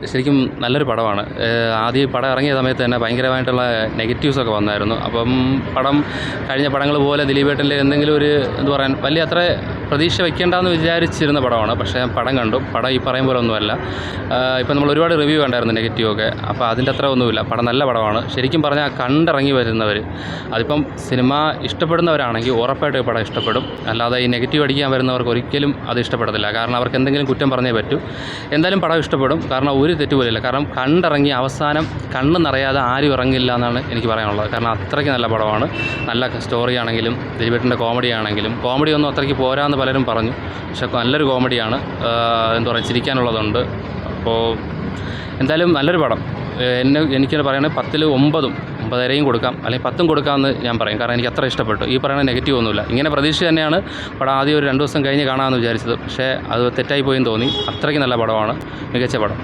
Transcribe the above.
ശരിക്കും നല്ലൊരു പടമാണ്. ആദ്യം ഈ പടം ഇറങ്ങിയ സമയത്ത് തന്നെ ഭയങ്കരമായിട്ടുള്ള നെഗറ്റീവ്സൊക്കെ വന്നായിരുന്നു. അപ്പം പടം കഴിഞ്ഞ പടങ്ങൾ പോലെ ദിലീപേട്ടൻ്റെ എന്തെങ്കിലും ഒരു എന്താ പറയാൻ വലിയ അത്ര പ്രതീക്ഷ വെക്കേണ്ടെന്ന് വിചാരിച്ചിരുന്ന പടമാണ്. പക്ഷേ പടം കണ്ടു. പടം ഈ പറയും പോലെ ഒന്നുമല്ല. ഇപ്പം നമ്മൾ ഒരുപാട് റിവ്യൂ കണ്ടായിരുന്നു നെഗറ്റീവൊക്കെ. അപ്പോൾ അതിൻ്റെ അത്ര ഒന്നുമില്ല. പടം നല്ല പടമാണ്. ശരിക്കും പറഞ്ഞാൽ കണ്ടിറങ്ങി വരുന്നവർ, അതിപ്പം സിനിമ ഇഷ്ടപ്പെടുന്നവരാണെങ്കിൽ ഉറപ്പായിട്ടും ഈ പടം ഇഷ്ടപ്പെടും. അല്ലാതെ ഈ നെഗറ്റീവ് അടിക്കാൻ വരുന്നവർക്ക് ഒരിക്കലും അത് ഇഷ്ടപ്പെടത്തില്ല. കാരണം അവർക്ക് എന്തെങ്കിലും കുറ്റം പറഞ്ഞേ പറ്റൂ. എന്തായാലും പടം ഇഷ്ടപ്പെടും. കാരണം ഒരു തെറ്റുപോലില്ല. കാരണം കണ്ടിറങ്ങി അവസാനം കണ്ണ് നിറയാതെ ആരും ഇറങ്ങില്ല എന്നാണ് എനിക്ക് പറയാനുള്ളത്. കാരണം അത്രയ്ക്ക് നല്ല പടമാണ്. നല്ല സ്റ്റോറി ആണെങ്കിലും ദിലീപേട്ടൻ്റെ കോമഡി ആണെങ്കിലും, കോമഡി ഒന്നും അത്രയ്ക്ക് പോരാന്ന് പലരും പറഞ്ഞു. പക്ഷേ നല്ലൊരു കോമഡിയാണ്. എന്താ പറയുക, ചിരിക്കാനുള്ളതുണ്ട്. അപ്പോൾ എന്തായാലും നല്ലൊരു പടം. എനിക്കത് പറയുന്നത് 10-ൽ 9.5 കൊടുക്കാം, അല്ലെങ്കിൽ 10 കൊടുക്കാമെന്ന് ഞാൻ പറയും. കാരണം എനിക്ക് അത്ര ഇഷ്ടപ്പെട്ടു. ഈ പറയുന്ന നെഗറ്റീവ് ഒന്നുമില്ല. ഇങ്ങനെ പ്രതീക്ഷ തന്നെയാണ് പടം ആദ്യം ഒരു 2 ദിവസം കഴിഞ്ഞ് കാണാമെന്ന് വിചാരിച്ചത്. പക്ഷേ അത് തെറ്റായി പോയെന്ന് തോന്നി. അത്രയ്ക്ക് നല്ല പടമാണ്. മികച്ച പടം.